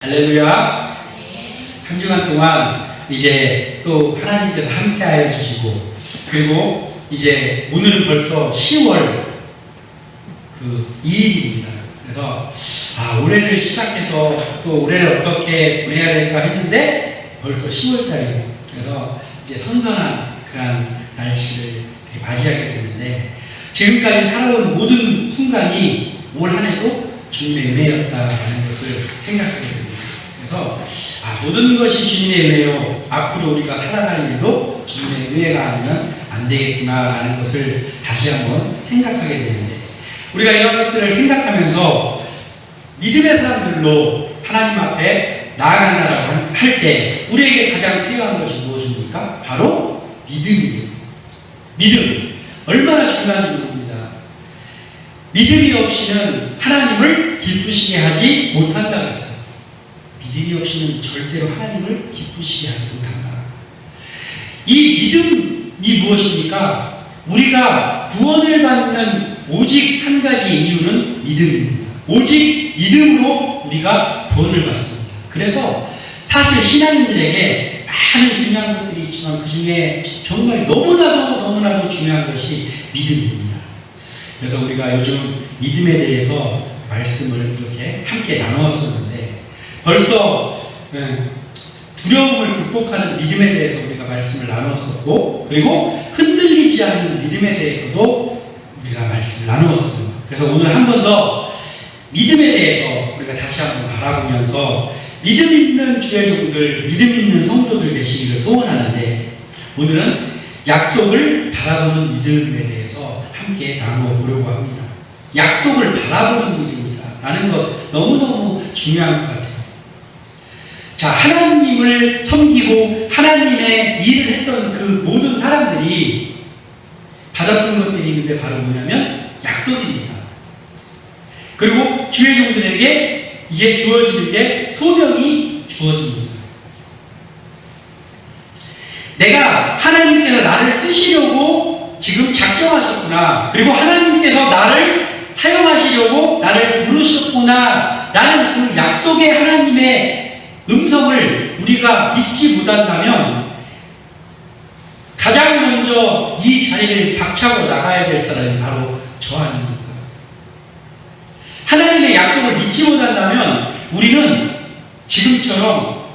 할렐루야. 한 주간 동안 이제 또 하나님께서 함께하여 주시고, 그리고 이제 오늘은 벌써 10월 2일입니다. 그래서 올해를 시작해서 또 올해를 어떻게 보내야 될까 했는데 벌써 10월 달이에요. 그래서 이제 선선한 그런 날씨를 맞이하게 됐는데, 지금까지 살아온 모든 순간이 올 한 해도 주님의 은혜였다라는 것을 생각하게 됩니다. 그래서 모든 것이 주님의 은혜요, 앞으로 우리가 살아가는 일도 주님의 은혜가 아니면 안 되겠구나라는 것을 다시 한번 생각하게 되는데, 우리가 이런 것들을 생각하면서 믿음의 사람들로 하나님 앞에 나아간다라고 할 때 우리에게 가장 필요한 것이 무엇입니까? 바로 믿음이에요. 믿음, 얼마나 중요한 일입니다. 믿음이 없이는 하나님을 기쁘시게 하지 못한다고 했어요. 믿음이 없이는 절대로 하나님을 기쁘시게 하지 못한다. 이 믿음이 무엇입니까? 우리가 구원을 받는 오직 한 가지 이유는 믿음입니다. 오직 믿음으로 우리가 구원을 받습니다. 그래서 사실 신앙인들에게 많은 중요한 것들이 있지만 그 중에 정말 너무나도 중요한 것이 믿음입니다. 그래서 우리가 요즘 믿음에 대해서 말씀을 이렇게 함께 나누었었는데, 벌써 두려움을 극복하는 믿음에 대해서 우리가 말씀을 나누었었고, 그리고 흔들리지 않는 믿음에 대해서도 우리가 말씀을 나누었습니다. 그래서 오늘 한 번 더 믿음에 대해서 우리가 다시 한번 바라보면서 믿음 있는 주의종들, 믿음 있는 성도들 되시기를 소원하는데, 오늘은 약속을 바라보는 믿음에 대해서 함께 나누어 보려고 합니다. 약속을 바라보는 믿음이라는 것 너무너무 중요한 것 같아요. 자, 하나님을 섬기고 하나님의 일을 했던 그 모든 사람들이 받았던 것들이 있는데 바로 뭐냐면 약속입니다. 그리고 주의 종들에게 이제 주어지는 게 소명이 주어집니다. 내가 하나님께서 나를 쓰시려고 지금 작정하셨구나, 그리고 하나님께서 나를 사용하시려고 나를 부르셨구나 라는 그 약속의 하나님의 음성을 우리가 믿지 못한다면 가장 먼저 이 자리를 박차고 나가야 될 사람이 바로 저 아닙니까? 하나님의 약속을 믿지 못한다면 우리는 지금처럼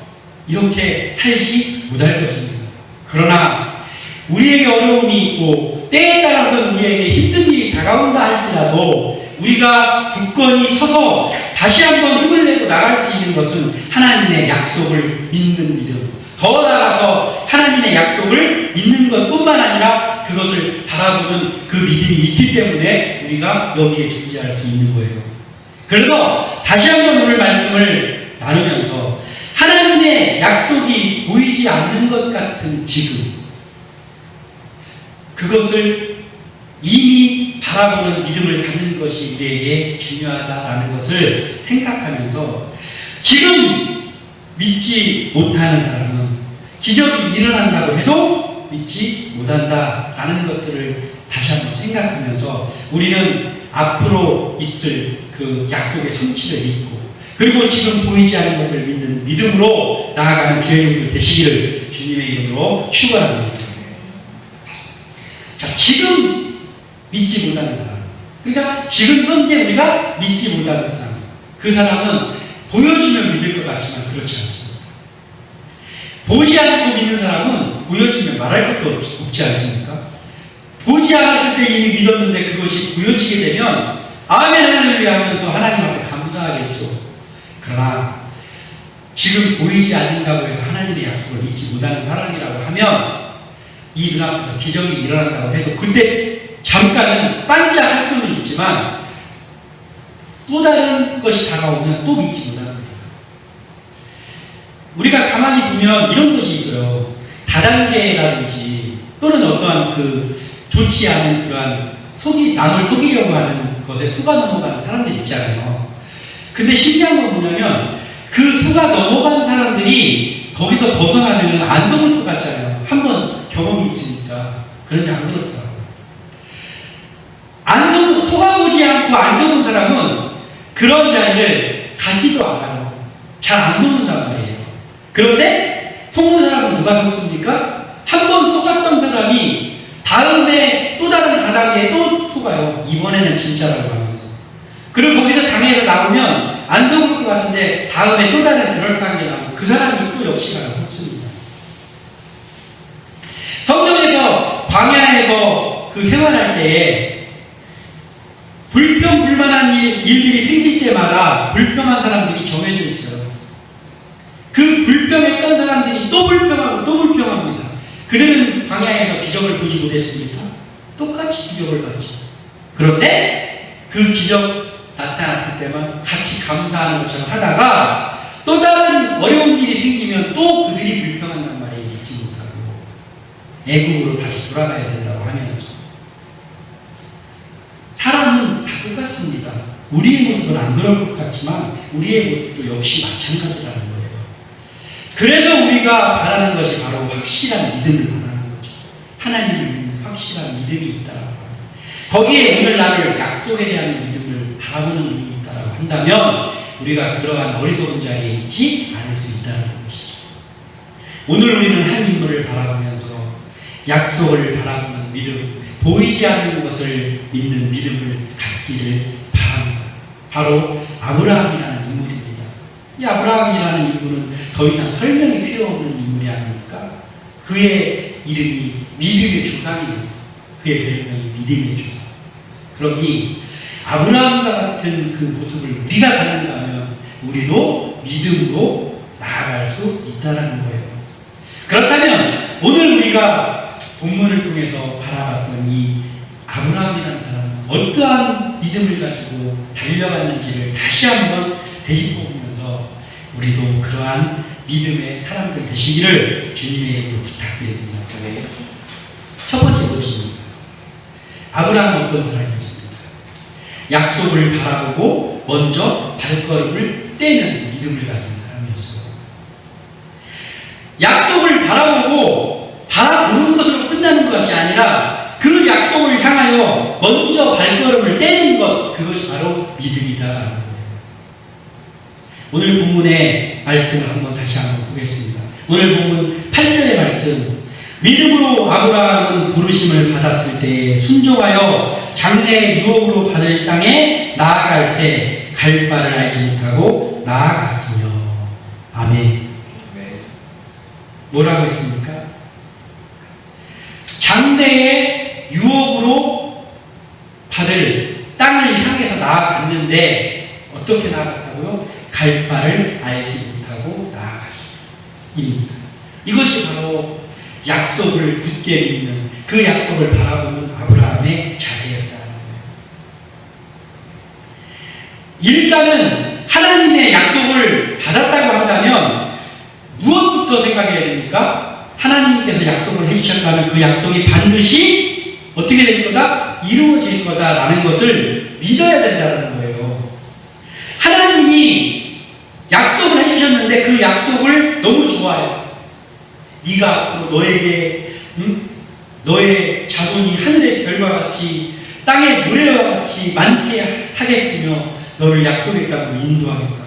이렇게 살지 못할 것입니다. 그러나 우리에게 어려움이 있고 때에 따라서는 우리에게 힘든 일이 다가온다 할지라도 우리가 굳건히 서서 다시 한번 힘을 내고 나갈 수 있는 것은 하나님의 약속을 믿는 믿음, 더 나아가서 하나님의 약속을 믿는 것뿐만 아니라 그것을 바라보는 그 믿음이 있기 때문에 우리가 여기에 존재할 수 있는 거예요. 그래서 다시 한번 오늘 말씀을 나누면서 하나님의 약속이 보이지 않는 것 같은 지금, 그것을 이미 바라보는 믿음을 갖는 것이 우리에게 중요하다라는 것을 생각하면서, 지금 믿지 못하는 사람은 기적이 일어난다고 해도 믿지 못한다라는 것들을 다시 한번 생각하면서 우리는 앞으로 있을 그 약속의 성취를 믿고, 그리고 지금 보이지 않는 것을 믿는 믿음으로 나아가는 주의종들 되시기를 주님의 이름으로 축원합니다. 자, 지금 믿지 못하는 사람, 그러니까 지금 현재 우리가 믿지 못하는 사람, 그 사람은 보여지면 믿을 것 같지만 그렇지 않습니다. 보지 않고 믿는 사람은 보여지면 말할 것도 없지 않습니까? 보지 않았을 때 이미 믿었는데 그것이 보여지게 되면 아멘 할렐루야 하면서 하나님 앞에 감사하겠죠. 그러나 지금 보이지 않는다고 해서 하나님의 약속을 믿지 못하는 사람이라고 하면 이 눈앞에서 기적이 일어난다고 해도 그때 잠깐은 반짝할 수는 있지만 또 다른 것이 다가오면 또 믿지 못합니다. 우리가 가만히 보면 이런 것이 있어요. 다단계라든지 또는 어떠한 그 좋지 않은 그러한 남을 속이려고 하는 것에 속아 넘어가는 사람들이 있잖아요. 근데 신기한 건 뭐냐면 그 속아 넘어간 사람들이 거기서 벗어나면 안 속을 것 같잖아요. 한번 경험이 있으니까. 그런데 안 그렇더라고요. 속아보지 않고 안 속은 사람은 그런 자리를 가지도 않아요. 잘 안 속는단 말이에요. 그런데 속는 사람은 누가 속습니까? 한 번 속았던 사람이 다음에 또 다른 다단계에 또 속아요. 이번에는 진짜라고 하면서. 그리고 거기서 당해서 나오면 안 속을 것 같은데 다음에 또 다른 그럴싸한 게 나오고 그 사람이 또 역시나 속습니다. 성경에서 광야에서 그 생활할 때에 불평불만한 일들이 생길 때마다 불평한 사람들이 정해져 있어요. 그 불평했던 사람들이 또 불평하고 또 불평합니다. 그들은 광야에서 기적을 보지 못했습니까? 똑같이 기적을 봤죠. 그런데 그 기적 나타났을 때만 같이 감사하는 것처럼 하다가 또 다른 어려운 일이 생기면 또 그들이 불평한단 말이에요. 믿지 못하고 애국으로 다시 돌아가야 된다고 하면서 사람은 다 똑같습니다. 우리의 모습은 안 그럴 것 같지만 우리의 모습도 역시 마찬가지라는 거예요. 그래서 우리가 바라는 것이 바로 확실한 믿음을 바라는 거죠. 하나님을 믿는 확실한 믿음이 있다라고 합니다. 거기에 오늘 나를 약속에 대한 믿음을 바라보는 믿음이 있다라고 한다면 우리가 그러한 어리석은 자리에 있지 않을 수 있다는 것이죠. 오늘 우리는 한 인물을 바라보면서 약속을 바라보는 믿음, 보이지 않는 것을 믿는 믿음을 갖기를 바랍니다. 바로 아브라함이라는 인물입니다. 이 아브라함이라는 인물은 더 이상 설명이 필요 없는 인물이 아닙니까? 그의 이름이 믿음의 조상이에요. 그의 별명이 믿음의 조상. 그러니 아브라함과 같은 그 모습을 우리가 갖는다면 우리도 믿음으로 나아갈 수 있다는 거예요. 그렇다면 오늘 우리가 본문을 통해서 바라봤던 이 아브라함이라는 사람은 어떠한 믿음을 가지고 달려갔는지를 다시 한번 되짚어보면서 우리도 그러한 믿음의 사람들 되시기를 주님의 이름으로 부탁드립니다. 첫 번째 무엇입니까? 아브라함은 어떤 사람이었습니까? 약속을 바라보고 먼저 발걸음을 떼는 믿음을 가진 사람이었어요. 약속을 바라보는 것으로 끝나는 것이 아니라 그 약속을 향하여 먼저 발걸음을 떼는 것, 그것이 바로 믿음이다. 오늘 본문의 말씀을 다시 한번 보겠습니다. 오늘 본문 8절의 말씀. 믿음으로 아브라함은 부르심을 받았을 때 순종하여 장래의 유업으로 받을 땅에 나아갈새 갈 바를 알지 못하고 나아갔으며. 아멘. 뭐라고 했습니까? 장래의 유업으로 받을 땅을 향해서 나아갔는데 어떻게 나아갔다고요? 갈 바를 알지 못하고 나아갔습니다. 이것이 바로 약속을 굳게 믿는, 그 약속을 바라보는 아브라함의 자세였다는 거예요. 일단은 하나님의 약속을 받았다고 한다면 무엇부터 생각해야 됩니까? 하나님께서 약속을 해주셨다면 그 약속이 반드시 어떻게 될 거다? 이루어질 거다라는 것을 믿어야 된다는 거예요. 하나님이 약속을 해주셨는데 그 약속을 너무 좋아해요. 네가 앞으로 너에게 너의 자손이 하늘의 별과 같이 땅의 모래와 같이 많게 하겠으며 너를 약속의 땅으로 인도하겠다.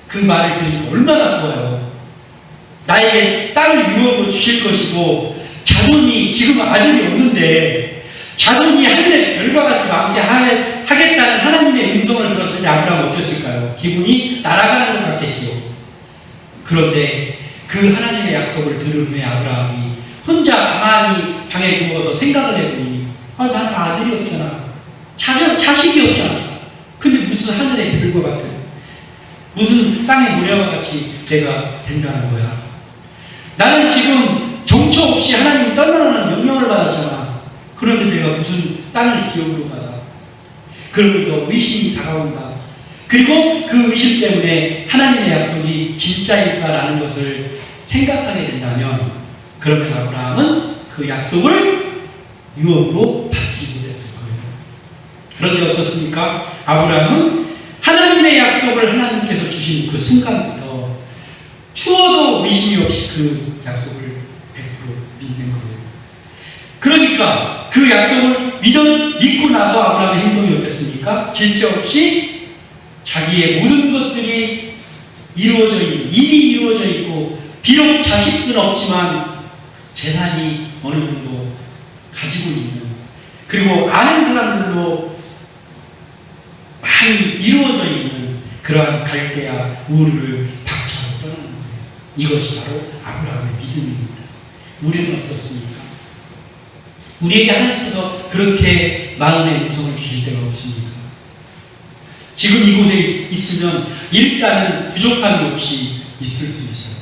그 말을 들으니까 얼마나 좋아요. 나에게 땅을 유업으로 주실 것이고 자손이 지금 아들이 없는데 자손이 하늘의 별과 같이 많게 하겠다는 하나님의 음성을 들었을 때 아브라함은 어땠을까요? 기분이 날아가는 것 같겠지요. 그런데 그 하나님의 약속을 들은 후에 아브라함이 혼자 가만히 방에 누워서 생각을 해보니 나는 아들이 없잖아. 자식이 없잖아. 근데 무슨 하늘의 별과 같은 무슨 땅의 모래와 같이 내가 된다는 거야. 나는 지금 정처 없이 하나님이 떠나라는 명령을 받았잖아. 그런데 내가 무슨 땅을 기업으로 받아. 그러면서 의심이 다가온다. 그리고 그 의심 때문에 하나님의 약속이 진짜일까라는 것을 생각하게 된다면 그러면 아브라함은 그 약속을 유업으로 받지 못했을 거예요. 그런데 어떻습니까? 아브라함은 하나님의 약속을 하나님께서 주신 그 순간부터 추워도 의심이 없이 그 약속을 100% 믿는 거예요. 그러니까 그 약속을 믿고 나서 아브라함의 행동이 어땠습니까? 질체 없이 자기의 모든 것들이 이미 이루어져 있고, 비록 자식은 없지만 재산이 어느 정도 가지고 있는, 그리고 아는 사람들로 많이 이루어져 있는 그러한 갈대아 우르를 박차고 떠나는 거예요. 이것이 바로 아브라함의 믿음입니다. 우리는 어떻습니까? 우리에게 하나님께서 그렇게 마음의 음성을 주실 때가 없습니까? 지금 이곳에 있으면 일단은 부족함이 없이 있을 수 있어요.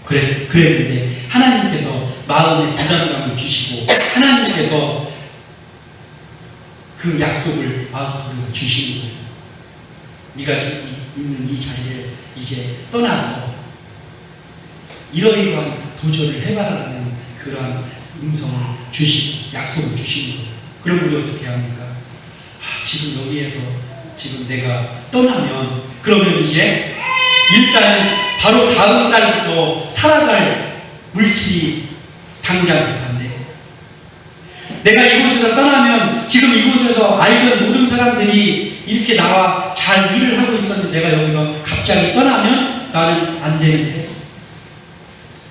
그랬는데 하나님께서 마음의 부담감을 주시고, 하나님께서 그 약속을 마음속으로 주시는 거예요. 네가 지금 있는 이 자리를 이제 떠나서 이러이러한 도전을 해봐라는 그러한 음성을 주시고 약속을 주시는 거예요. 그럼 우리 어떻게 합니까? 지금 여기에서 지금 내가 떠나면, 그러면 이제 일단 바로 다음 달부터 살아갈 물질이 당장 안 돼. 내가 이곳에서 떠나면 지금 이곳에서 알던 모든 사람들이 이렇게 나와 잘 일을 하고 있었는데 내가 여기서 갑자기 떠나면 나는 안 되는데,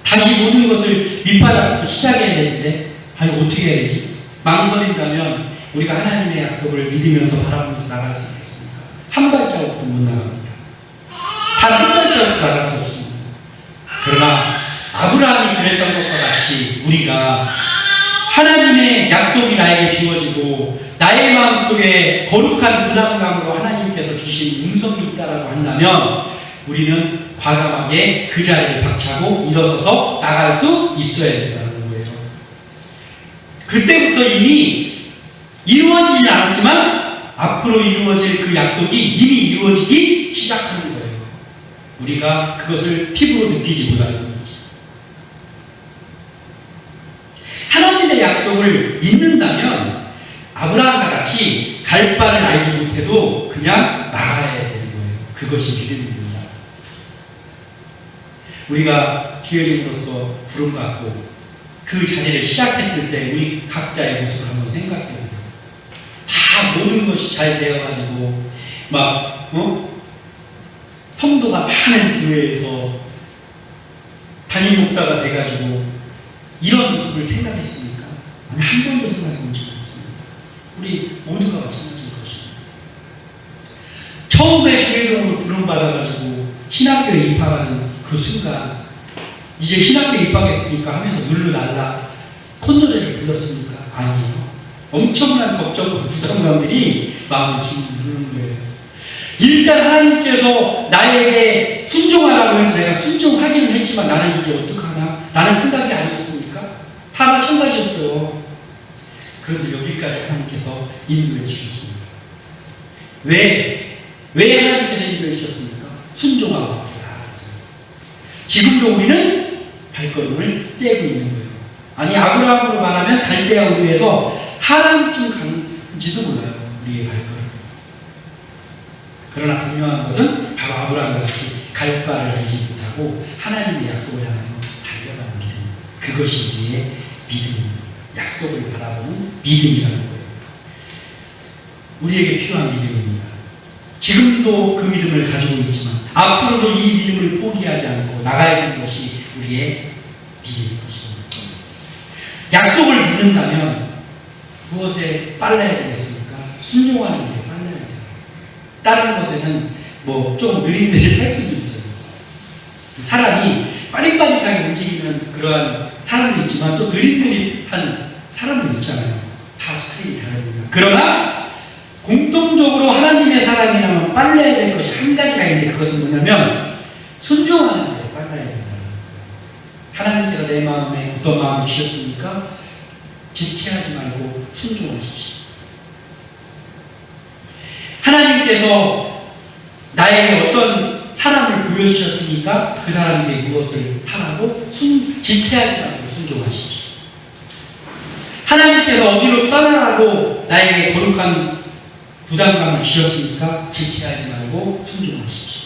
다시 모든 것을 밑바닥부터 시작해야 되는데, 아니 어떻게 해야지? 망설인다면 우리가 하나님의 약속을 믿으면서 바라보면서 나갈 수 있겠습니까? 한 발자국도 못 나갑니다. 단 한 발자국도 나갈 수 없습니다. 그러나 아브라함이 그랬던 것과 같이 우리가 하나님의 약속이 나에게 주어지고 나의 마음속에 거룩한 부담감으로 하나님께서 주신 음성이 있다라고 한다면, 우리는 과감하게 그 자리를 박차고 일어서서 나갈 수 있어야 된다는 거예요. 그때부터 이미 이루어지진 않았지만 앞으로 이루어질 그 약속이 이미 이루어지기 시작하는 거예요. 우리가 그것을 피부로 느끼지 못하는 거지. 하나님의 약속을 믿는다면 아브라함과 같이 갈 바를 알지 못해도 그냥 나가야 되는 거예요. 그것이 믿음입니다. 우리가 기회종으로서 부름받고 그 자리를 시작했을 때 우리 각자의 모습을 한번 생각해 보세요. 다 모든 것이 잘 되어가지고 막 성도가 많은 교회에서 담임 목사가 돼가지고 이런 모습을 생각했습니까? 아니, 한 번도 생각해 본 적이 없습니다. 우리 모두가 마찬가지일 것입니다. 처음에 기회종으로 부름받아가지고 신학교에 입학하는 그 순간, 이제 신학교에 입학했으니까 하면서 눌러달라 콧노래를 불렀습니까? 아니에요. 엄청난 걱정과 부담감들이 마음을 지금 누르는 거예요. 일단 하나님께서 나에게 순종하라고 해서 내가 순종하기는 했지만 나는 이제 어떡하나? 라는 생각이 아니었습니까? 다 마찬가지였어요. 그런데 여기까지 하나님께서 인도해 주셨습니다. 왜 하나님께서 인도해 주셨습니까? 순종하고 지금도 우리는 발걸음을 떼고 있는 거예요. 아니, 아브라함으로 말하면 갈대아 우르에서 하란쯤 간지도 몰라요. 우리의 발걸음. 그러나 분명한 것은 바로 아브라함과 같이 갈 바를 알지 못하고 하나님의 약속을 향하여 달려가는 믿음. 그것이 우리의 믿음입니다. 약속을 바라보는 믿음이라는 거예요. 우리에게 필요한 믿음입니다. 지금도 그 믿음을 가지고 있지만 앞으로도 이 믿음을 포기하지 않고 나가야 하는 것이 우리의 믿음인 것입니다. 약속을 믿는다면 무엇에 빨라야 되겠습니까? 순종하는 데 빨라야 돼요. 다른 것에는 뭐 좀 느릿느릿 할 수도 있어요. 사람이 빠릿빠릿하게 움직이는 그러한 사람도 있지만 또 느릿느릿한 사람도 있잖아요. 다 스타일이 다릅니다. 그러나 공통적으로 하나님의 사람이라면 빨라야 될 것이 한 가지가 있는데, 그것은 뭐냐면 순종하는 데 빨라야 된다는 거예요. 하나님께서 내 마음에 어떤 마음을 주셨습니까? 지체하지 말고 순종하십시오. 하나님께서 나에게 어떤 사람을 보여주셨으니까 그 사람에게 무엇을 하라고? 지체하지 말고 순종하십시오. 하나님께서 어디로 떠나라고 나에게 거룩한 부담감을 주셨으니까 지체하지 말고 순종하십시오.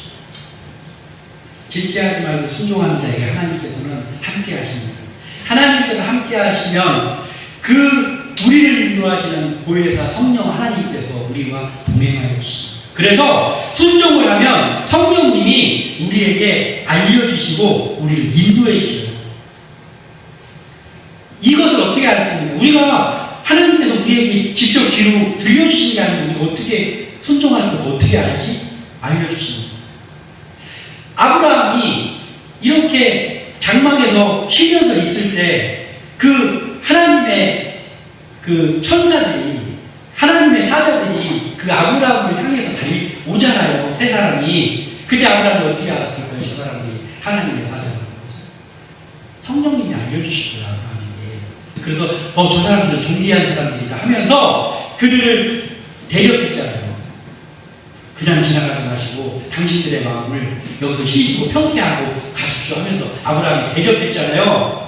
지체하지 말고 순종하는 자에게 하나님께서는 함께 하십니다. 하나님께서 함께 하시면 그 우리를 인도하시는 보혜사 성령 하나님께서 우리와 동행하여 주십니다. 그래서 순종을 하면 성령님이 우리에게 알려주시고 우리를 인도해 주셔요. 이것을 어떻게 알 수 있느냐? 우리가 하나님께서 우리에게 직접 귀로 들려주신 게 아니고 우리가 어떻게 순종할 것을 어떻게 알지? 알려주시는 거예요. 아브라함이 이렇게 장막에서 쉬면서 있을 때 그 하나님의 그 천사들이, 하나님의 사자들이 그 아브라함을 향해서 오잖아요. 세 사람이. 그때 아브라함이 어떻게 알았을까요? 저 사람들이 하나님의 사자라는 것을. 성령님이 알려주실 거예요, 아브라함에게. 그래서 저 사람들은 존귀한 사람들이다 하면서 그들을 대접했잖아요. 그냥 지나가지 마시고 당신들의 마음을 여기서 쉬시고 평태하고 가십시오 하면서 아브라함이 대접했잖아요.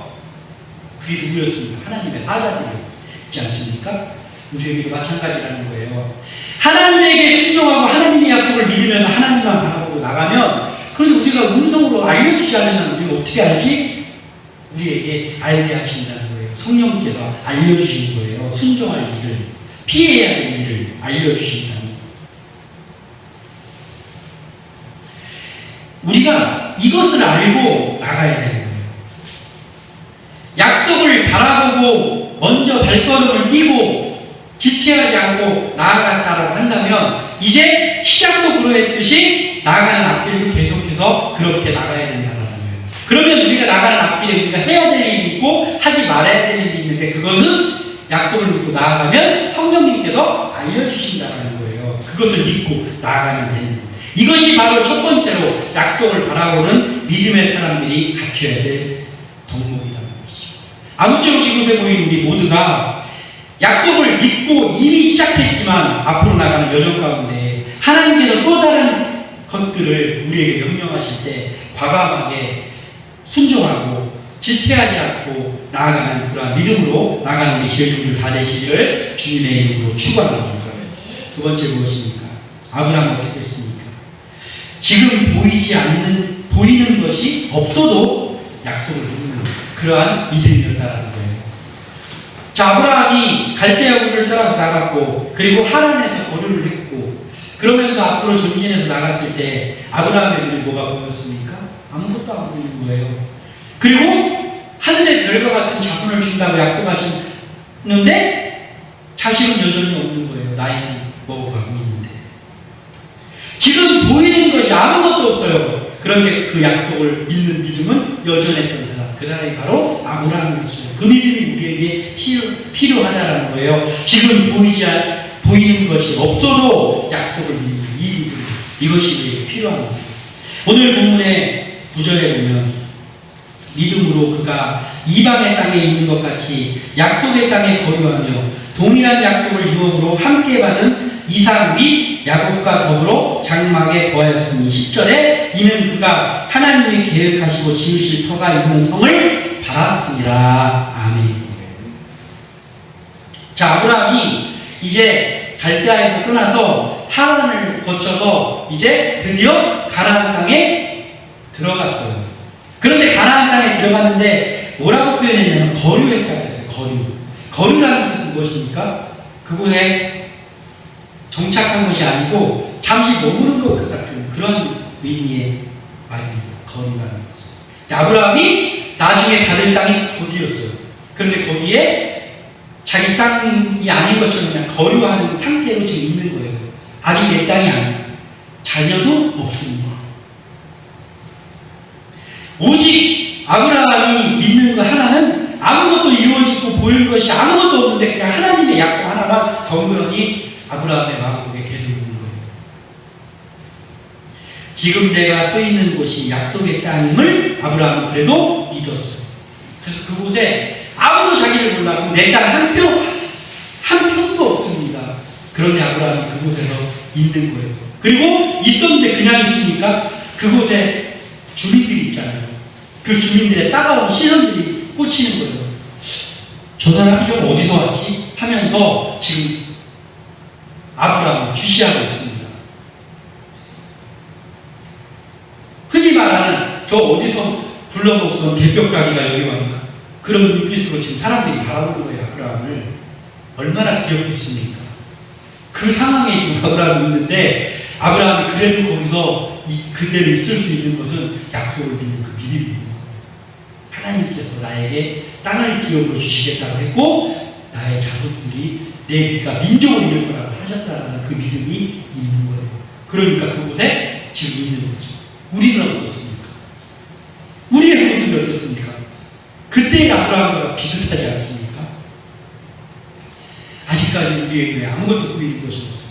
그게 누구였습니까? 하나님의 사자들이지 않습니까? 우리에게도 마찬가지라는 거예요. 하나님에게 순종하고 하나님의 약속을 믿으면서 하나님만 바라보고 나가면, 그런데 우리가 음성으로 알려주지 않으면 우리가 어떻게 알지? 우리에게 알게 하신다는 거예요. 성령께서 알려주시는 거예요. 순종할 일을, 피해야 할 일을 알려주신다는 거예요. 우리가 이것을 알고 나가야 되는 거예요. 약속을 바라보고 먼저 발걸음을 띄고 지체하지 않고 나아갔다고 한다면 이제 시작도 그러했듯이 나아가는 앞길도 계속해서 그렇게 나가야 된다는 거예요. 그러면 우리가 나가는 앞길에 우리가 해야 될 일이 있고 하지 말아야 될 일이 있는데, 그것은 약속을 믿고 나아가면 성령님께서 알려주신다는 거예요. 그것을 믿고 나아가면 되는 거예요. 이것이 바로 첫 번째로 약속을 바라보는 믿음의 사람들이 갖춰야 될 덕목이라는 것이죠. 아무쪼록 이곳에 모인 우리 모두가 약속을 믿고 이미 시작했지만 앞으로 나가는 여정 가운데 하나님께서 또 다른 것들을 우리에게 명령하실 때 과감하게 순종하고 지체하지 않고 나아가는 그러한 믿음으로 나가는 우리 주의종들 다 되시기를 주님의 이름으로 축원합니다. 두 번째 무엇입니까? 아브라함은 어떻게 했습니까? 지금 보이는 것이 없어도 약속을 믿는 그러한 믿음이었다는 거예요. 자, 아브라함이 갈대아 우르를 따라서 나갔고, 그리고 하란에서 거류를 했고, 그러면서 앞으로 전진해서 나갔을 때 아브라함의 눈에 뭐가 보였습니까? 아무것도 안 보이는 거예요. 그리고 하늘의 별과 같은 자손을 준다고 약속하셨는데 자식은 여전히 없는 거예요. 나이는 먹어가고 있는데. 지금 보이는 것이 아무것도 없어요. 그런데 그 약속을 믿는 믿음은 여전했던 사람, 그 사람이 바로 아브라함이었어요. 그 믿음이 우리에게 필요하다는 거예요. 지금 보이는 것이 없어도 약속을 믿는 이 믿음, 이것이 우리에게 필요합니다. 오늘 본문의 9절에 보면 믿음으로 그가 이방의 땅에 있는 것 같이 약속의 땅에 거류하며 동일한 약속을 유업으로 함께 받은 이삭 및 야곱과 더불어 장막에 거하였으니 10절에 이는 그가 하나님이 계획하시고 지으실 터가 있는 성을 바랐습니다. 아멘. 자, 아브라함이 이제 갈대아에서 떠나서 하란을 거쳐서 이제 드디어 가나안 땅에 들어갔어요. 그런데 가나안 땅에 들어갔는데 뭐라고 표현했냐면 거류했다고 했어요. 거류라는 뜻은 무엇입니까? 그곳에 정착한 것이 아니고 잠시 머무는 것 같은 그런 의미의 말입니다. 거류라는 것은. 아브라함이 나중에 받을 땅이 거기였어요. 그런데 거기에 자기 땅이 아닌 것처럼 그냥 거류하는 상태로 지금 있는 거예요. 아직 내 땅이 아니에요. 자녀도 없습니다. 오직 아브라함이 믿는 것 하나는 아무것도 이루어지고 보일 것이 아무것도 없는데 그냥 하나님의 약속 하나만 덩그러니 아브라함의 마음속에 계속 있는 거예요. 지금 내가 서 있는 곳이 약속의 땅임을 아브라함은 그래도 믿었어요. 그래서 그곳에 아무도 자기를 몰라고 내 땅 한 평도 없습니다. 그런데 아브라함이 그곳에서 있는 거예요. 그리고 있었는데 그냥 있으니까 그곳에 주민들이 있잖아요. 그 주민들의 따가운 시선들이 꽂히는 거예요. 저 사람이 좀 어디서 왔지? 하면서 지금 아브라함을 주시하고 있습니다. 흔히 말하는 저 어디서 불러먹던 개벽가기가 여기 왔나? 그런 눈빛으로 지금 사람들이 바라보는 거예요. 아브라함을. 얼마나 두렵겠습니까? 그 상황에 지금 아브라함이 있는데 아브라함이 그래도 거기서 그대로 있을 수 있는 것은 약속을 믿는 그 믿음이에요. 하나님께서 나에게 땅을 기업으로 주시겠다고 했고 나의 자손들이 내가 민족을 이룰 거라고 하셨다는 그 믿음이 있는 거예요. 그러니까 그곳에 지금 있는 거죠. 우리는 어떻습니까? 우리의 모습이 어떻습니까? 그때의 아브라함과 비슷하지 않습니까? 아직까지 우리의 눈에 아무것도 보이는 것이 없어요.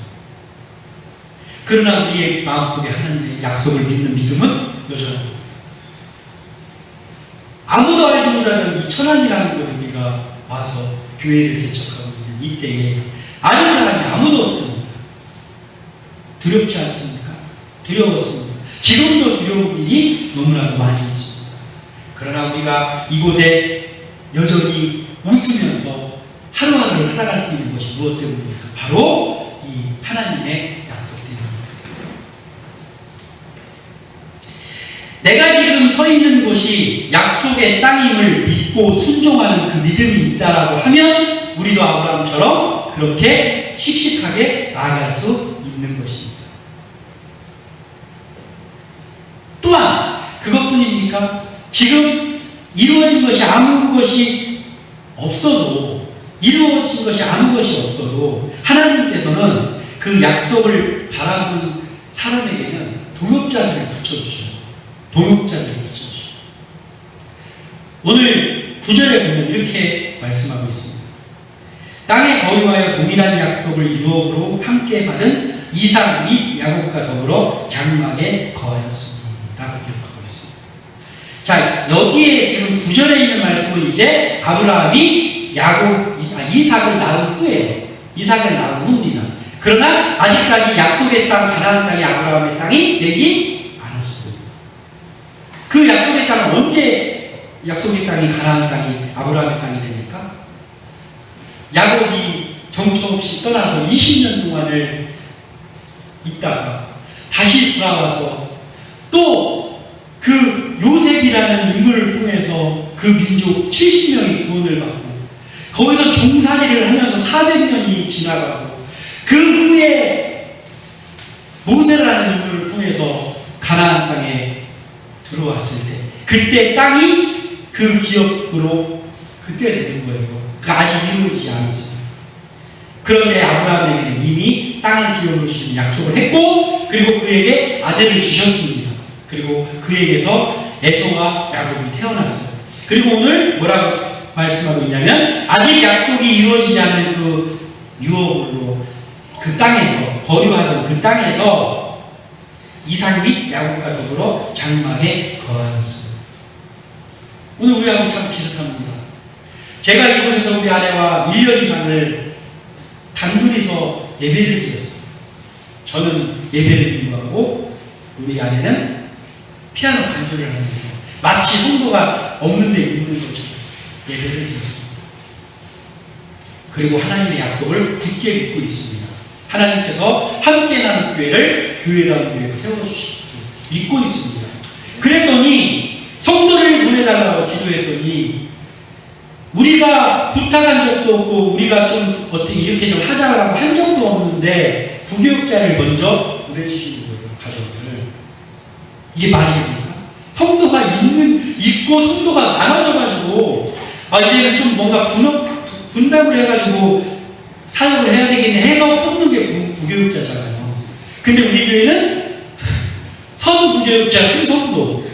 그러나 우리의 마음속에 하나님의 약속을 믿는 믿음은 여전합니다. 아무도 알지 못하는 이 천안이라는 곳에 우리가 와서 교회를 개척하고 있는 이때에 아는 사람이 아무도 없습니다. 두렵지 않습니까? 두려웠습니다. 지금도 두려운 일이 너무나도 많이 있습니다. 그러나 우리가 이곳에 여전히 웃으면서 하루하루를 살아갈 수 있는 것이 무엇 때문입니까? 바로 이 하나님의 약속 때문입니다. 내가 지금 서 있는 곳이 약속의 땅임을 믿고 순종하는 그 믿음이 있다라고 하면 우리도 아브라함처럼 그렇게 씩씩하게 나아갈 수 있는 것입니다. 또한 그것뿐입니까? 지금 이루어진 것이 아무 것이 없어도 하나님께서는 그 약속을 바라보는 사람에게는 동역자들을 붙여주셔요. 오늘 9절에 보면 이렇게 말씀하고 있습니다. 땅에 거류하여 동일한 약속을 유업으로 함께 받은 이삭 및 야곱과 더불어 장막에 거하였습니다. 라고 기록하고 있습니다. 자, 여기에 지금 9절에 있는 말씀은 이제 아브라함이 이삭을 낳은 후에요. 이삭을 낳은 후입니다. 그러나 아직까지 약속의 땅, 가나안 땅이 아브라함의 땅이 되지 않았습니다. 그 약속의 땅은 언제 약속의 땅이 가나안 땅이 아브라함의 땅이 됩니까? 야곱이 정처 없이 떠나서 20년 동안을 있다가 다시 돌아와서 또 그 요셉이라는 인물을 통해서 그 민족 70명이 구원을 받고 거기서 종살이를 하면서 400년이 지나가고 그 후에 모세라는 인물을 통해서 가나안 땅에 들어왔을 때 그때 땅이 그 기업으로 그때 되는 거예요. 아직 이루어지지 않았어요. 그런데 아브라함에게는 이미 땅을 기업으로 주시는 약속을 했고 그리고 그에게 아들을 주셨습니다. 그리고 그에게서 에서와 야곱이 태어났어요. 그리고 오늘 뭐라고 말씀하고 있냐면 아직 약속이 이루어지지 않은 그 유업으로 그 땅에서 거류하던 그 땅에서 이삭 및 야곱과 더불어 장막에 거하였습니다. 오늘 우리하고 참 비슷합니다. 제가 이곳에서 우리 아내와 1년 이상을 단둘이서 예배를 드렸어요. 저는 예배를 인도하고 우리 아내는 피아노 반주를 하면서 마치 성도가 없는 데 있는 것처럼 예배를 드렸습니다. 그리고 하나님의 약속을 굳게 믿고 있습니다. 하나님께서 함께 나눈 교회를 교회라는 교회로 세워주시고 믿고 있습니다. 그랬더니 성도를 보내달라고 기도했더니 우리가 부탁한 적도 없고 우리가 좀 어떻게 이렇게 좀 하자라고 한 적도 없는데 부교육자를 먼저 보내주시는 거예요. 가정을. 이게 말이 됩니까? 성도가 있고 성도가 많아져가지고 이제는 좀 뭔가 분담을 해가지고 사역을 해야 되겠네 해서 뽑는 게 부교육자잖아요. 근데 우리 교회는 선부교육자 수성도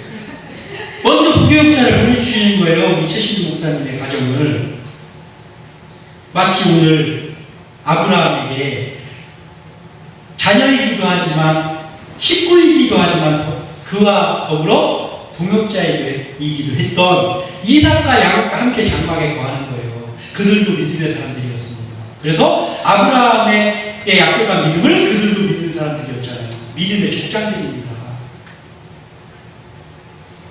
먼저 부교육자를 보내주시는 거예요. 우리 최신주 목사님의 가정을. 마치 오늘 아브라함에게 자녀이기도 하지만 식구이기도 하지만 그와 더불어 동역자이기도 했던 이삭과 야곱과 함께 장막에 거하는 거예요. 그들도 믿음의 사람들이었습니다. 그래서 아브라함의 약속한 믿음을 그들도 믿는 사람들이었잖아요. 믿음의 족장들입니다.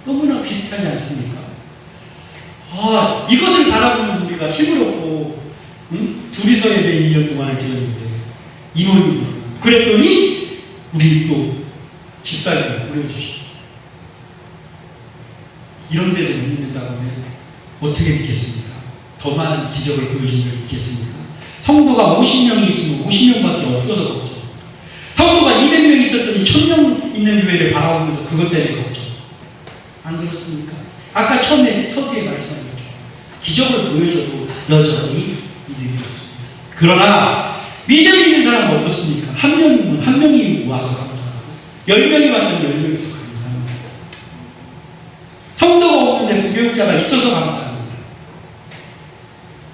너무나 비슷하지 않습니까? 이것을 바라보면 우리가 힘을 얻고 둘이서 예배 1년 동안을 드렸는데 임원이 그랬더니 우리 또 집사님을 보내주시고 이런 데도 못 믿는다고 하면 어떻게 믿겠습니까? 더 많은 기적을 보여주는 걸 믿겠습니까? 성도가 50명이 있으면 50명밖에 없어서 그렇죠. 성도가 200명이 있어도 있는 교회를 바라보면서 그것 때문에 걱정. 안 그렇습니까? 아까 서두에 말씀한 것처럼 기적을 보여줘도 여전히 믿음이 없습니다. 그러나 믿음이 있는 사람은 어떻습니까? 한 명이 와서 감사하고 10명이 왔는데 10명이서 감사합니다. 성도가 없는데 부교육자가 있어서 감사합니다.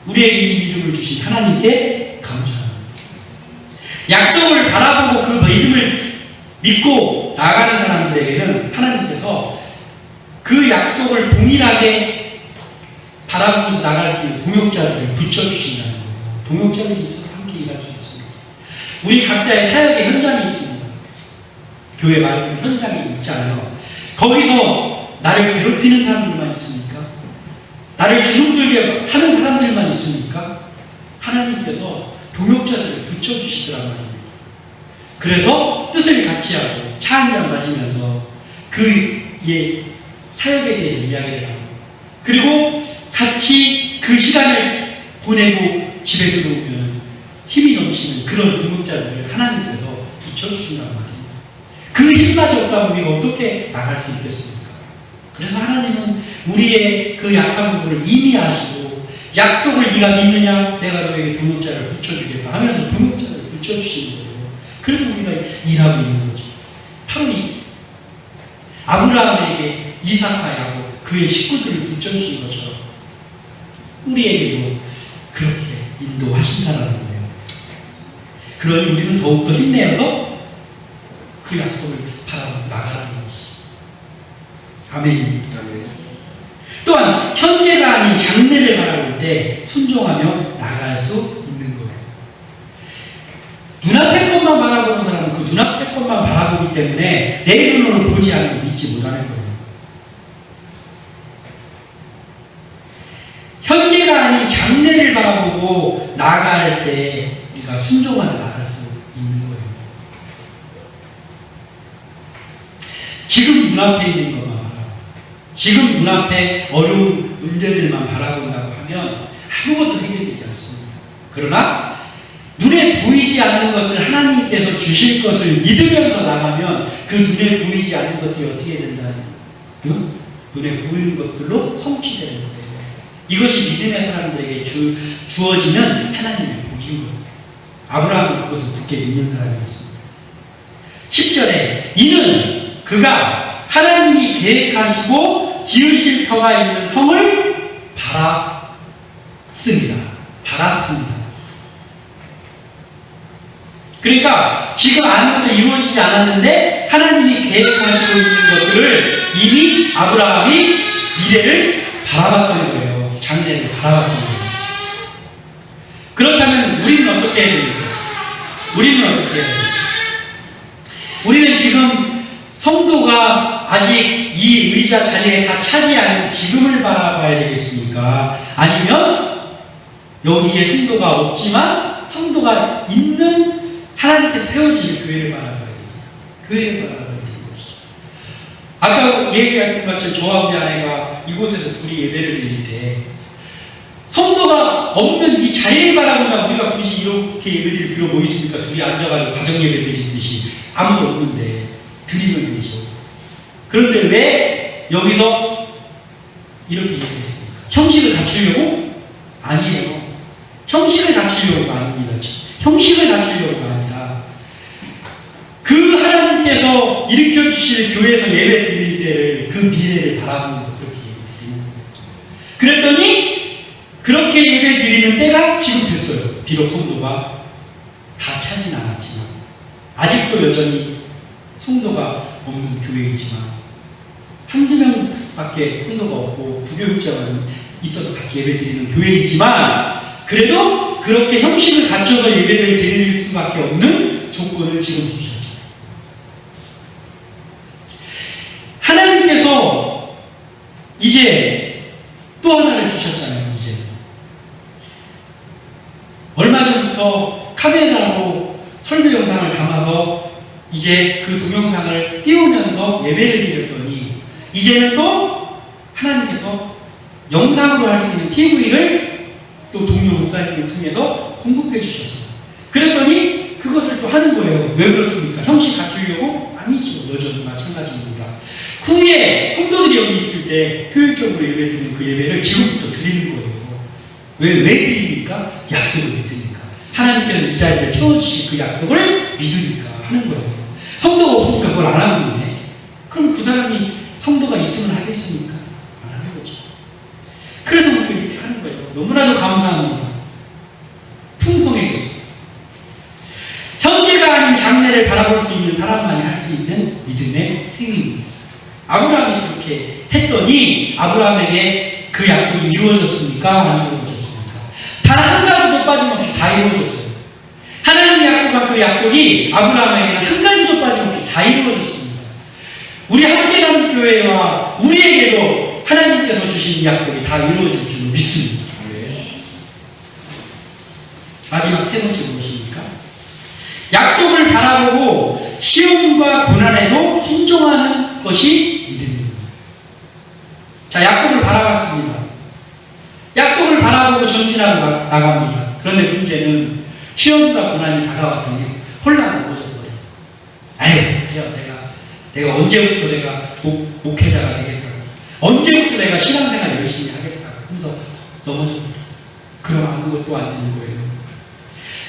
우리에게 이 믿음을 주신 하나님께 감사합니다. 약속을 바라보고 그 믿음을 믿고 나가는 사람들에게는 하나님께서 그 약속을 동일하게 바라보면서 나갈 수 있는 동역자들을 붙여주신다는 거예요. 동역자들이 있어서 함께 일할 수 있습니다. 우리 각자의 사역의 현장이 있습니다. 교회 말고 현장이 있잖아요. 거기서 나를 괴롭히는 사람들만 있습니까? 나를 주눅들게 하는 사람들만 있습니까? 하나님께서 동역자들을 붙여주시더란 말입니다. 그래서 뜻을 같이 하고 차 한잔 마시면서 그의 사역에 대해 이야기를 하고 그리고 같이 그 시간을 보내고 집에 들어오면 힘이 넘치는 그런 동역자들을 하나님께서 붙여주신단 말입니다. 그 힘마저 없다면 우리가 어떻게 나갈 수 있겠습니까? 그래서 하나님은 우리의 그 약한 부분을 이미 아시고 약속을 네가 믿느냐? 내가 너에게 동역자를 붙여주겠다 하면서 동역자를 붙여주시는 거예요. 그래서 우리가 일하고 있는 거죠. 바로 이 아브라함에게 이삭과 야곱 그의 식구들을 붙여주신 것처럼 우리에게도 그렇게 인도하신다는 거예요. 그러니 우리는 더욱더 힘내어서 그 약속을 바라보고 나가라는 것이. 아멘. 또한 현재가 아닌 장래를 바라볼 때 순종하며 나갈 수 있는 거예요. 눈앞의 것만 바라보는 사람은 그 눈앞의 것만 바라보기 때문에 내 눈으로 보지 않고 믿지 못하는 거예요. 현재가 아닌 장래를 바라보고 나갈 때 우리가 순종하며 나갈 수 있는 거예요. 지금 눈앞에 있는 것만 바라보고 지금 눈앞에 어려운 문제들만 바라본다고 하면 아무것도 해결되지 않습니다. 그러나 눈에 보이지 않는 것을 하나님께서 주실 것을 믿으면서 나가면 그 눈에 보이지 않는 것들이 어떻게 된다는 거예요? 눈에 보이는 것들로 성취되는 거예요. 이것이 믿음의 사람들에게 주어지는 하나님의 복인 거예요. 아브라함은 그것을 굳게 믿는 사람이었습니다. 10절에 이는 그가 하나님이 계획하시고 지으실 터가 있는 성을 바랐습니다. 그러니까 지금 아무것도 이루어지지 않았는데 하나님이 계획하시고 있는 것들을 이미 아브라함이 미래를 바라봤던 거예요. 장래를 바라봤던 거예요. 그렇다면 우리는 어떻게 해야 됩니까? 우리는 지금 성도가 아직 이 의자 자리에 다 차지하는 지금을 바라봐야 되겠습니까? 아니면 여기에 성도가 없지만 성도가 있는 하나님께서 세워지는 교회를 바라봐야 됩니까? 교회를 바라봐야 되는 것이죠. 아까 얘기했던 것처럼 저와 우리 아내가 이곳에서 둘이 예배를 드릴 때 성도가 없는 이 자리를 바라보면 우리가 굳이 이렇게 예배 드릴 필요가 뭐 있습니까? 둘이 앉아가지고 가정 예배 드리듯이 아무도 없는데 드리면 되죠. 그런데 왜 여기서 이렇게 얘기했습니까? 형식을 갖추려고? 아니에요. 형식을 갖추려고가 아닙니다. 형식을 갖추려고가 아니라 그 하나님께서 일으켜 주실 교회에서 예배 드릴 때를 그 미래를 바라보면서 그렇게 예배 드리는 거예요. 그랬더니 그렇게 예배 드리는 때가 지금 됐어요. 비록 성도가 다 차진 않았지만 아직도 여전히 성도가 없는 교회이지만 한두 명밖에 성도가 없고 부교육자만 있어서 같이 예배 드리는 교회이지만 그래도 그렇게 형식을 갖춰서 예배를 드릴 수밖에 없는 조건을 지금 주셨죠. 하나님께서 이제 또 하나를 주셨잖아요. 이제 얼마 전부터 카메라로 설교 영상을 담아서 이제 그 동영상을 띄우면서 예배를 드렸더니 이제는 또 하나님께서 영상으로 할 수 있는 TV를 또 동료 목사님을 통해서 공급해 주셨어요. 그랬더니 그것을 또 하는 거예요. 왜 그렇습니까? 형식 갖추려고? 아니지. 여전히 마찬가지입니다. 후에 성도들이 여기 있을 때 효율적으로 예배드리는 그 예배를 지금부터 드리는 거예요. 왜 드립니까? 약속을 믿으니까. 하나님께서 이 자리를 채워주실 그 약속을 믿으니까 하는 거예요. 성도가 없으니까 그걸 안 하고 있네. 그럼 그 사람이 성도가 있으면 하겠습니까? 안 하는 거죠. 그래서 우리가 이렇게 하는 거예요. 너무나도 감사합니다. 풍성해졌어요. 형제가 아닌 장래를 바라볼 수 있는 사람만이 할 수 있는 믿음의 행위입니다. 아브라함이 그렇게 했더니 아브라함에게 그 약속이 이루어졌습니까? 안 이루어졌습니까? 단 한 가지도 빠짐없이 다 이루어졌어요. 하나님이 약속한 그 약속이 아브라함에게는 한 가지도 빠짐없이 다 이루어졌습니다. 우리 함께하는 교회와 우리에게도 하나님께서 주신 약속이 다 이루어질 줄 믿습니다. 마지막 세 번째 무엇입니까? 약속을 바라보고 시험과 고난에도 순종하는 것이 믿음입니다. 자, 약속을 바라봤습니다. 약속을 바라보고 전진하고 나갑니다. 그런데 문제는 시험과 고난이 다가왔더니 혼란을 꽂아버려요. 아유, 그래요. 내가 언제부터 내가 목회자가 되겠다고. 언제부터 내가 신앙생활 열심히 하겠다고. 하면서 넘어집니다. 그럼 아무것도 안 되는 거예요.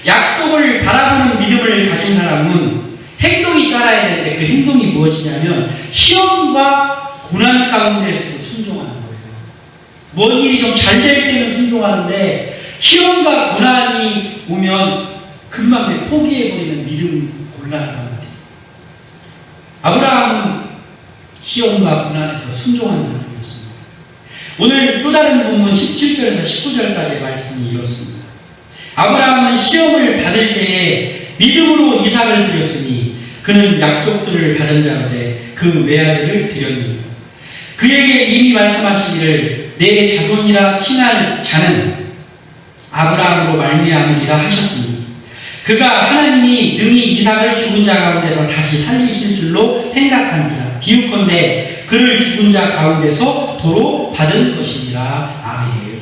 약속을 바라보는 믿음을 가진 사람은 행동이 따라야 되는데 그 행동이 무엇이냐면 시험과 고난 가운데서 순종하는 거예요. 뭔 일이 좀 잘 될 때는 순종하는데 시험과 고난이 오면 금방 포기해버리는 믿음 곤란한 말이에요. 아브라함은 시험과 고난에서 순종하는 사람이었습니다. 오늘 또 다른 본문 17절에서 19절까지의 말씀이 이렇습니다. 아브라함은 시험을 받을 때에 믿음으로 이삭을 드렸으니 그는 약속들을 받은 자로되 그 외아들을 드렸느니라. 그에게 이미 말씀하시기를 내 자손이라 칭할 자는 아브라함으로 말미암으리라 하셨으니 그가 하나님이 능히 이삭을 죽은 자 가운데서 다시 살리실 줄로 생각한지라. 비유컨대 그를 죽은 자 가운데서 도로 받은 것이니라. 아멘.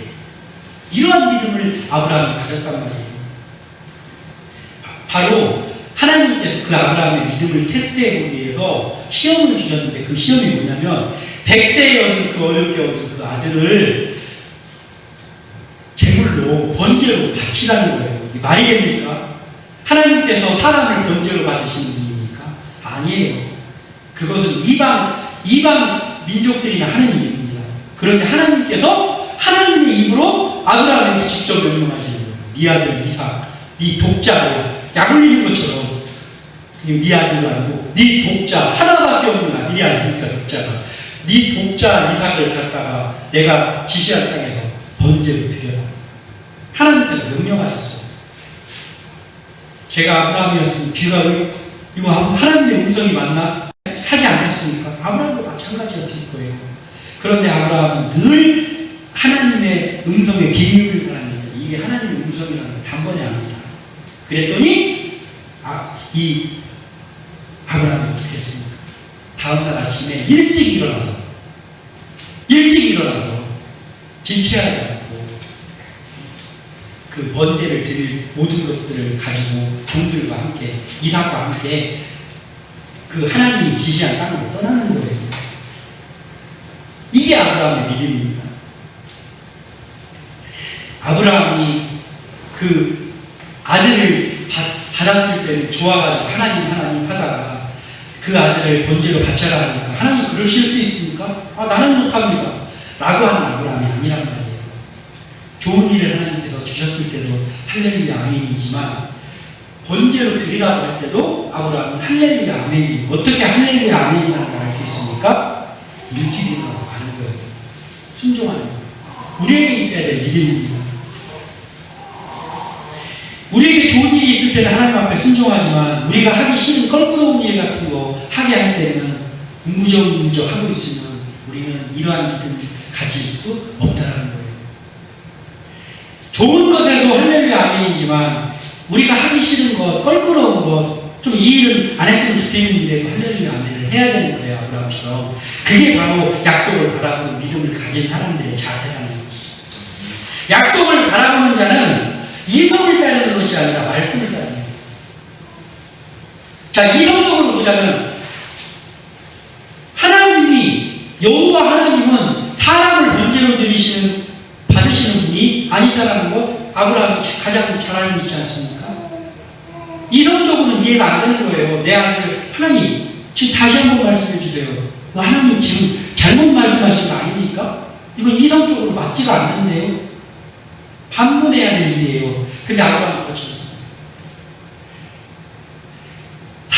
이러한 믿음을 아브라함이 가졌단 말이에요. 바로 하나님께서 그 아브라함의 믿음을 테스트해보기 위해서 시험을 주셨는데 그 시험이 뭐냐면 100세에 얻은 그 어렵게 얻은 그 아들을 제물로 번제로 바치라는 거예요. 이게 말이 됩니까? 하나님께서 사람을 번제로 받으시는 분입니까? 아니에요. 그것은 이방 민족들이나 하는 일입니다. 그런데 하나님께서 하나님의 입으로 아브라함에게 직접 명령하시는 거예요. 네 아들 이삭, 네 독자로 약 올리는 것처럼 네 아들도 아니고 네 독자 하나밖에 없는 네 아들이니까 독자가 네 독자 이삭을 갖다가 내가 지시한 땅에서 번제로 드려라. 하나님께서 명령하셨어요. 제가 아브라함이었으면 귀가 이거 하나님의 음성이 맞나? 하지 않았습니까? 아브라함도 마찬가지였을 거예요. 그런데 아브라함은 늘 하나님의 음성에 귀 기울이는 사람입니다. 이게 하나님의 음성이라는 걸 단번에 압니다. 그랬더니 이 아브라함이 어떻게 했습니까? 다음날 아침에 일찍 일어나서 지체하지 않고 그 번제를 드릴 모든 것들을 가지고 종들과 함께 이삭과 함께 그 하나님이 지시한 땅으로 떠나는 거예요. 이게 아브라함의 믿음입니다. 아브라함이 그 아들을 받았을 때는 좋아가지고 하나님 하다가 그 아들을 번제로 바쳐라 하니까 하나님 그러실 수 있습니까? 나는 못합니다. 라고 하는 아브라함이 아니란 말이에요. 좋은 일을 하나님께서 주셨을 때도 할렐루야 아멘이지만 번제로 드리라고 할 때도 아브라함은 할렐루야 아멘이 어떻게 할렐루야 아멘이라는 걸 알 수 있습니까? 일찍 일어나서 가는 거예요. 순종하는 거예요. 우리에게 있어야 될 믿음입니다. 우리에게 좋은 일이 있을 때는 하나님 앞에 순종하지만 우리가 하기 싫은 껄끄러운 일 같은 거 하게 할 때는 궁구적 하고 있으면 우리는 이러한 믿음을 가질 수 없다는 거예요. 좋은 것에도 할렐루야 아멘이지만 우리가 하기 싫은 것, 껄끄러운 것, 좀 이 일을 안 했으면 좋겠는 일에도 할렐루야 아멘을 해야 되는 거예요. 아브라함처럼. 그게 바로 약속을 바라보는 믿음을 가진 사람들의 자세라는 것이죠. 약속을 바라보는 자는 이성을 따르는 것이 아니라 말씀을 따르는 거예요. 자, 이성적으로 보자면 하나님이 여호와 하나님은 사람을 번제로 받으시는 분이 아니다라는 것 아브라함이 가장 잘 알고 있지 않습니까? 이성적으로는 이해가 안 되는 거예요. 내 아들 하나님 지금 다시 한번 말씀해 주세요. 하나님 지금 잘못 말씀하신 거 아닙니까? 이건 이성적으로 맞지가 않는데요. 반문해야 될 일이에요. 근데 아브라함은 거쳤어요.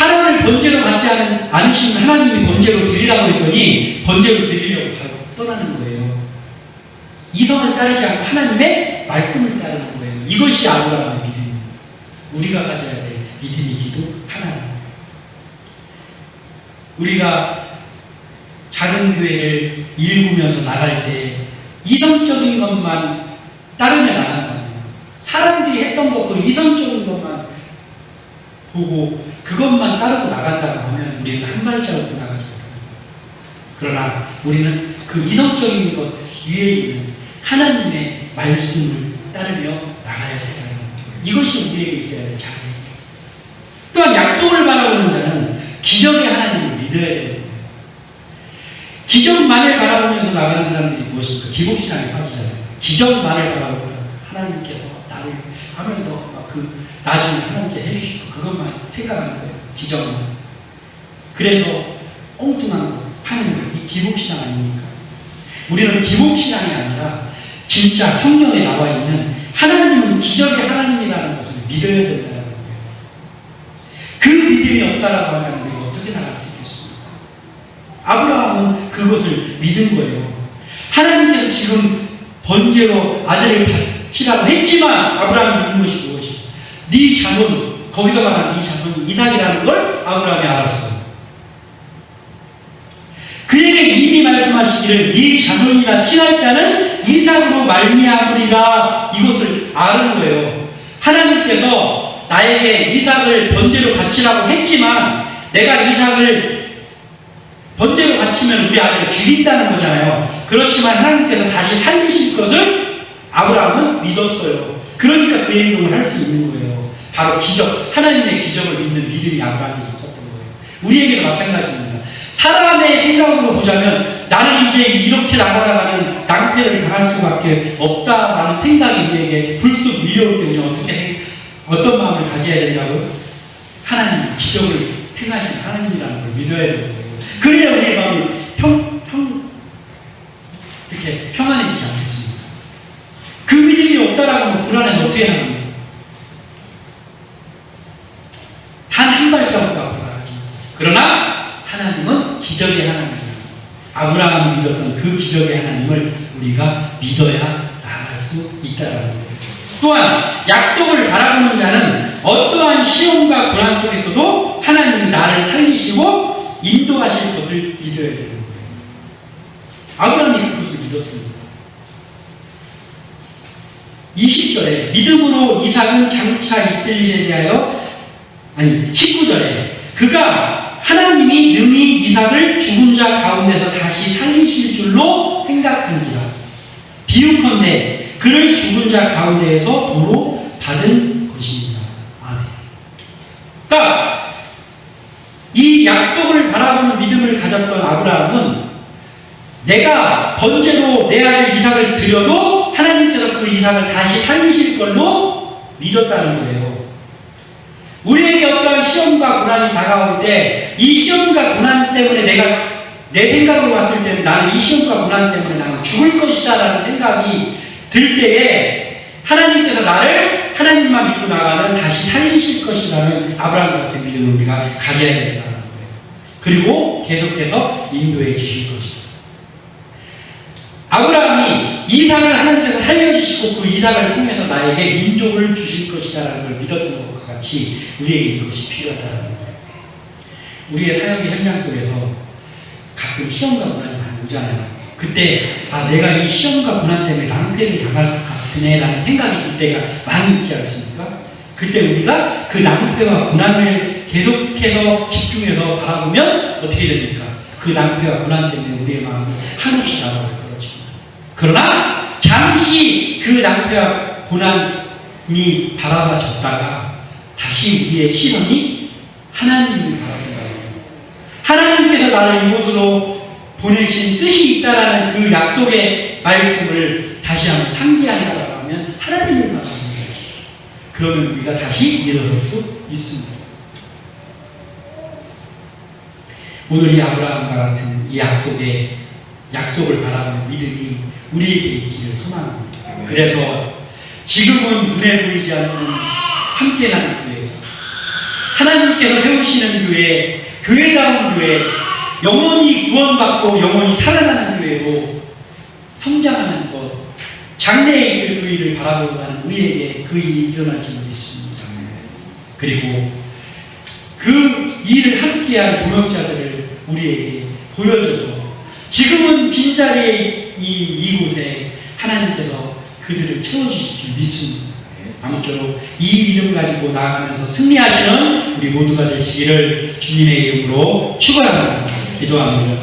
사람을 번제로 받지 않으신 하나님이 번제로 드리라고 했더니 번제로 드리려고 바로 떠나는 거예요. 이성을 따르지 않고 하나님의 말씀을 따르는 거예요. 이것이 아브라함의 믿음입니다. 우리가 가져야 될 믿음이기도 하나님. 우리가 작은 교회를 일구면서 나갈 때 이성적인 것만 따르면 안 한다는 거예요. 사람들이 했던 거 그 이성적인 것만 보고 그것만 따르고 나간다고 하면 우리는 한 발자국도 나가지 못합니다. 그러나 우리는 그 이성적인 것 위에 있는 하나님의 말씀을 따르며 나가야 된다는 거예요. 이것이 우리에게 있어야 될 자세입니다. 또한 약속을 바라보는 자는 기적의 하나님을 믿어야 되는 거예요. 기적만을 바라보면서 나가는 사람들이 무엇입니까? 기복신앙에 빠지잖아요. 기적만을 바라보면 하나님께서 나를 하면서 나중에 하나님께 해주시고 그것만 생각하는 거예요. 기적만. 그래서 엉뚱한 거 하는 거. 이 기복신앙 아닙니까? 우리는 기복신앙이 아니라 진짜 성경에 나와 있는 하나님은 기적의 하나님이라는 것을 믿어야 된다는 거예요. 그 믿음이 없다라고 하면 우리가 어떻게 나갈 수 있겠습니까? 아브라함은 그것을 믿은 거예요. 하나님께서 지금 번제로 아들을 바치라고 했지만 아브라함이 믿는 것이 무엇이에요? 네 자손, 거기서 말하는 네 자손이 이삭이라는 걸 아브라함이 알았어요. 그에게 이미 말씀하시기를 네 자손이나 친할 자는 이삭으로 말미암으리라 이것을 아는 거예요. 하나님께서 나에게 이삭을 번제로 바치라고 했지만 내가 이삭을 번제로 바치면 우리 아들을 죽인다는 거잖아요. 그렇지만 하나님께서 다시 살리실 것을 아브라함은 믿었어요. 그러니까 그 행동을 할 수 있는 거예요. 바로 기적, 하나님의 기적을 믿는 믿음이 아브라함에게 있었던 거예요. 우리에게도 마찬가지입니다. 사람의 생각으로 보자면 나는 이제 이렇게 나가다가는 낭패를 당할 수밖에 없다라는 생각이 우리에게 불쑥 밀려올 때 우리는 어떤 마음을 가져야 되냐고요? 하나님, 기적을 행하신 하나님이라는 걸 믿어야 되는 거예요. 그래야 우리의 마음이 이렇게 평안해지지 않겠습니까? 그 믿음이 없다라고 하면 불안해서 어떻게 합니까? 단 한 발자국도 앞으로 나가지. 그러나 하나님은 기적의 하나님입니다. 아브라함이 믿었던 그 기적의 하나님을 우리가 믿어야 나아갈 수 있다는 거예요. 또한 약속을 바라보는 자는 어떠한 시험과 고난 속에서도 하나님이 나를 살리시고 인도하실 것을 믿어야 되는 거예요. 아브라함이 그것을 믿었습니다. 20절에 믿음으로 이삭은 장차 있을 일에 대하여 19절에 그가 하나님이 능히 이삭을 죽은 자 가운데서 다시 살리실 줄로 생각한지라 비유컨대 그를 죽은 자 가운데에서 도로 받은 것입니다. 아멘. 그러니까 이 약속을 바라보는 믿음을 가졌던 아브라함은 내가 번제로 내 아들 이삭을 드려도 하나님께서 그 이삭을 다시 살리실 걸로 믿었다는 거예요. 우리에게 어떤 시험과 고난이 다가올 때 이 시험과 고난 때문에 내가 내 생각으로 봤을 때는 나는 이 시험과 고난 때문에 나는 죽을 것이다 라는 생각이 들 때에 하나님께서 나를 하나님만 믿고 나가면 다시 살리실 것이라는 아브라함 같은 믿음을 우리가 가져야 된다는 거예요. 그리고 계속해서 인도해 주실 것이다. 아브라함이 이삭을 하나님께서 살려주시고 그 이삭을 통해서 나에게 민족을 주실 것이다라는 걸 믿었던 것과 같이 우리에게 이것이 필요하다는 거예요. 우리의 사역의 현장 속에서 가끔 시험과 고난이 많이 오잖아요. 그때 내가 이 시험과 고난 때문에 낭패를 당할 것 같으네 라는 생각이 들 때가 많이 있지 않습니까? 그때 우리가 그 낭패와 고난을 계속해서 집중해서 바라보면 어떻게 됩니까? 그 낭패와 고난 때문에 우리의 마음이 한없이 나아갈 것입니다. 그러나 잠시 그 낭패와 고난이 바라봐졌다가 다시 우리의 시선이 하나님을 바라본다고 하나님께서 나를 이곳으로 보내신 뜻이 있다라는 그 약속의 말씀을 다시 한번 상기한다라고 하면 하나님을 바라보는 거죠. 그러면 우리가 다시 일어설 수 있습니다. 오늘 이 아브라함과 같은 이 약속을 바라보는 믿음이 우리에게 있기를 소망합니다. 그래서 지금은 눈에 보이지 않는 함께하는 교회, 하나님께서 세우시는 교회, 교회다운 교회, 영원히 구원받고 영원히 살아나는 교회로 성장하는 것, 장래에 있을 그 일을 바라보고 하는 우리에게 그 일이 일어날 줄 믿습니다. 그리고 그 일을 함께할 동역자들을 우리에게 보여줘서 지금은 빈자리에 이곳에 하나님께서 그들을 채워주실 줄 믿습니다. 아무쪼록 이 믿음 가지고 나아가면서 승리하시는 우리 모두가 되시기를 주님의 이름으로 축원합니다. 기도합니다.